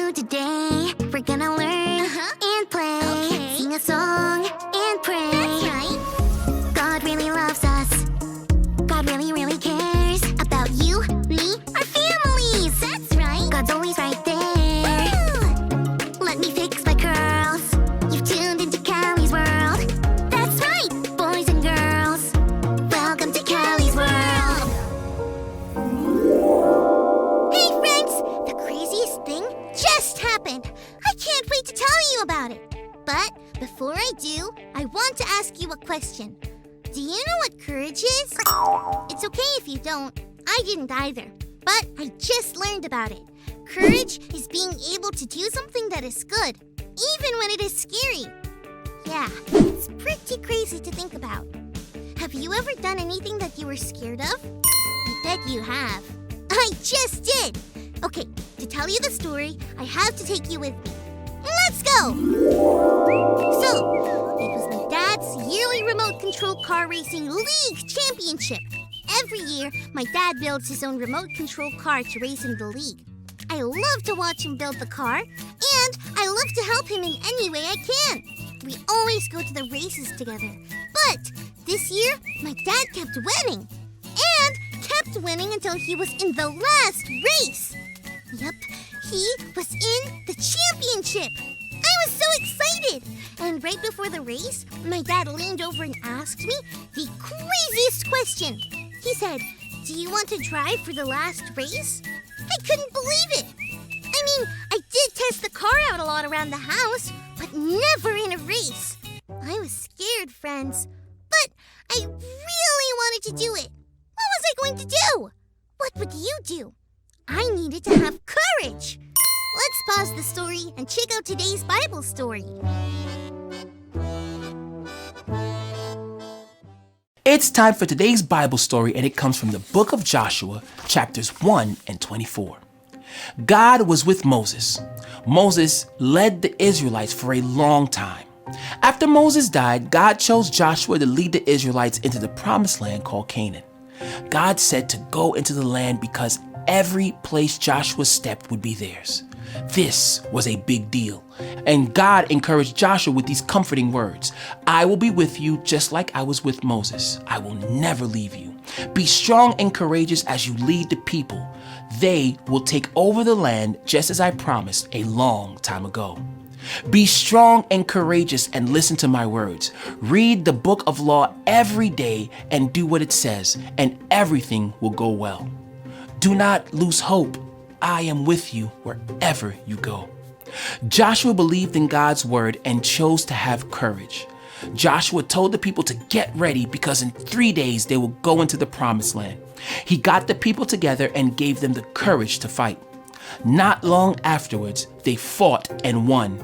do today. We're gonna learn and play, sing a song and pray. That's right. God really loves us. God really, really cares about you, me, our families. That's right. God's always right there. Ooh. Let me fix my curls. You've tuned into Callie's world. That's right, boys and girls. Welcome to Callie's world. Hey friends, the craziest thing just happened. I can't wait to tell you about it. But before I do, I want to ask you a question. Do you know what courage is? It's okay if you don't. I didn't either. But I just learned about it. Courage is being able to do something that is good, even when it is scary. Yeah, it's pretty crazy to think about. Have you ever done anything that you were scared of? I bet you have. I just did. Okay, to tell you the story, I have to take you with me. Let's go! So, it was my dad's yearly remote control car racing league championship. Every year, my dad builds his own remote control car to race in the league. I love to watch him build the car, and I love to help him in any way I can. We always go to the races together. But this year, my dad kept winning. And kept winning until he was in the last race. Yep, he was in the championship. I was so excited. And right before the race, my dad leaned over and asked me the craziest question. He said, "Do you want to drive for the last race?" I couldn't believe it. I mean, I did test the car out a lot around the house, but never in a race. I was scared, friends, but I really wanted to do it. What was I going to do? What would you do? I needed to have courage. Let's pause the story and check out today's Bible story. It's time for today's Bible story, and it comes from the book of Joshua, chapters 1 and 24. God was with Moses. Moses led the Israelites for a long time. After Moses died, God chose Joshua to lead the Israelites into the promised land called Canaan. God said to go into the land because every place Joshua stepped would be theirs. This was a big deal, and God encouraged Joshua with these comforting words. "I will be with you just like I was with Moses. I will never leave you. Be strong and courageous as you lead the people. They will take over the land just as I promised a long time ago. Be strong and courageous and listen to my words. Read the book of law every day and do what it says, and everything will go well. Do not lose hope. I am with you wherever you go." Joshua believed in God's word and chose to have courage. Joshua told the people to get ready because in 3 days they will go into the promised land. He got the people together and gave them the courage to fight. Not long afterwards, they fought and won.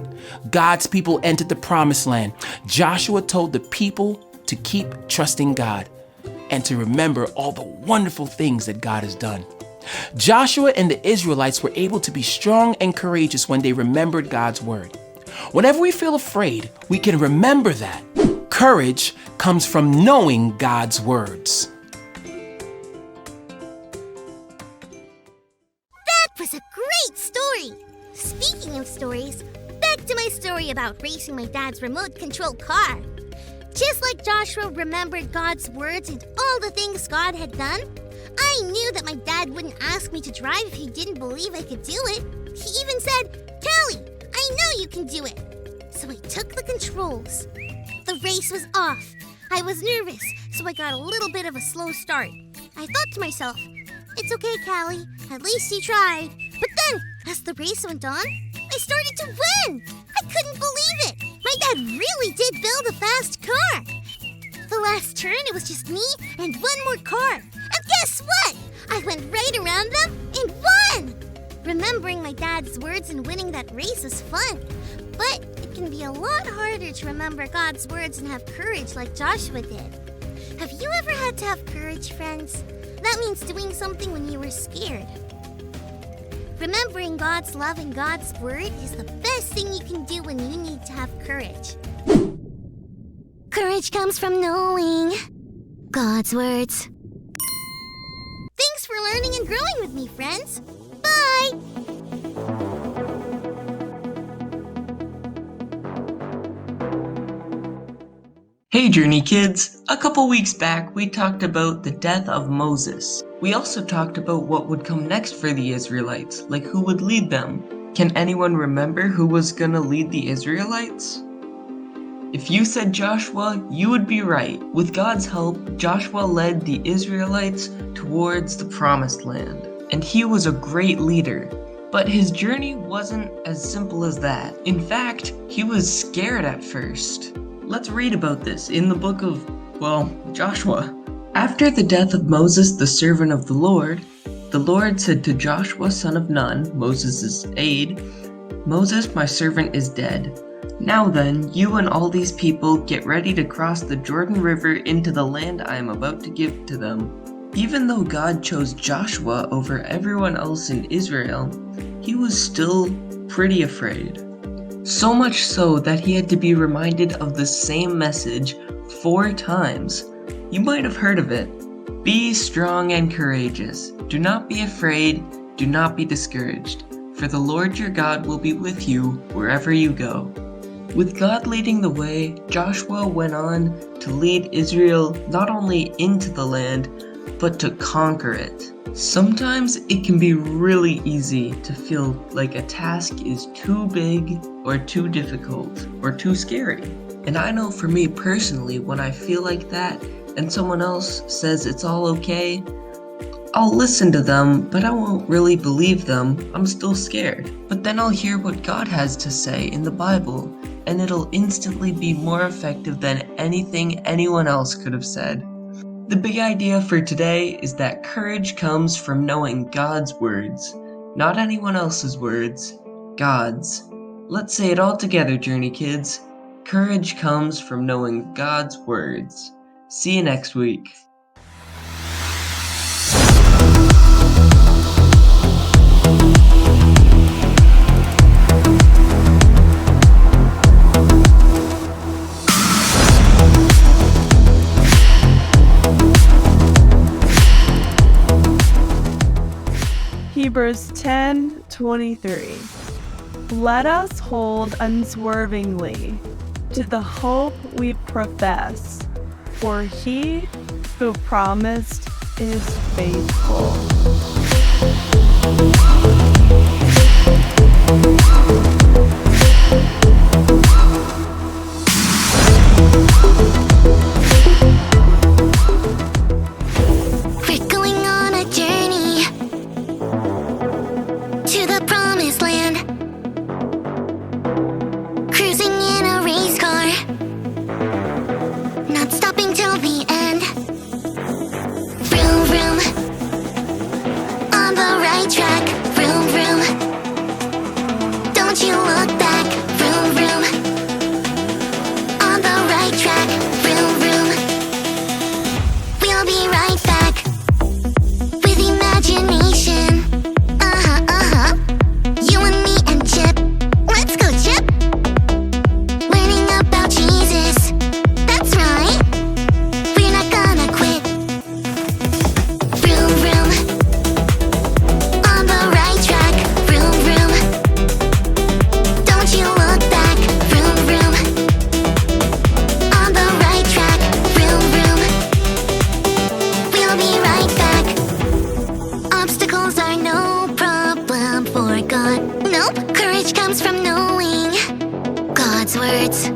God's people entered the promised land. Joshua told the people to keep trusting God and to remember all the wonderful things that God has done. Joshua and the Israelites were able to be strong and courageous when they remembered God's word. Whenever we feel afraid, we can remember that courage comes from knowing God's words. That was a great story. Speaking of stories, back to my story about racing my dad's remote control car. Just like Joshua remembered God's words and all the things God had done, I knew that my dad wouldn't ask me to drive if he didn't believe I could do it. He even said, "Callie, I know you can do it." So I took the controls. The race was off. I was nervous, so I got a little bit of a slow start. I thought to myself, "It's okay, Callie, at least you tried." But then, as the race went on, I started to win. I couldn't believe it. My dad really did build a fast car. The last turn, it was just me and one more car. And guess what? I went right around them and won! Remembering my dad's words and winning that race was fun. But it can be a lot harder to remember God's words and have courage like Joshua did. Have you ever had to have courage, friends? That means doing something when you were scared. Remembering God's love and God's word is the best thing you can do when you need to have courage. Courage comes from knowing God's words. Thanks for learning and growing with me, friends. Bye! Hey Journey kids! A couple weeks back we talked about the death of Moses. We also talked about what would come next for the Israelites, like who would lead them. Can anyone remember who was gonna lead the Israelites? If you said Joshua, you would be right. With God's help, Joshua led the Israelites towards the Promised Land. And he was a great leader. But his journey wasn't as simple as that. In fact, he was scared at first. Let's read about this in the book of, Joshua. After the death of Moses, the servant of the Lord said to Joshua, son of Nun, Moses' aide, "Moses, my servant, is dead. Now then, you and all these people get ready to cross the Jordan River into the land I am about to give to them." Even though God chose Joshua over everyone else in Israel, he was still pretty afraid. So much so that he had to be reminded of the same message 4 times. You might have heard of it. Be strong and courageous. Do not be afraid. Do not be discouraged. For the Lord your God will be with you wherever you go. With God leading the way, Joshua went on to lead Israel not only into the land, but to conquer it. Sometimes it can be really easy to feel like a task is too big or too difficult or too scary. And I know for me personally, when I feel like that and someone else says it's all okay, I'll listen to them, but I won't really believe them. I'm still scared. But then I'll hear what God has to say in the Bible, and it'll instantly be more effective than anything anyone else could have said. The big idea for today is that courage comes from knowing God's words, not anyone else's words, God's. Let's say it all together, Journey kids. Courage comes from knowing God's words. See you next week. Hebrews 10:23. Let us hold unswervingly to the hope we profess, for he who promised is faithful. We're going on a journey to the Promised Land. Cruising in a race car, not stopping till the end. Vroom vroom, on the right track. Vroom vroom, don't you look back. Vroom vroom, on the right track. Vroom vroom, we'll be right back with imagination. You and me and Chip. Let's go, Chip. Learning about Jesus. That's right. We're not gonna quit. Vroom vroom, on the right track. Vroom vroom, don't you look back. Vroom vroom, on the right track. Vroom vroom, we'll be right back. Obstacles are no problem for God. Nope, courage comes from knowing God's words.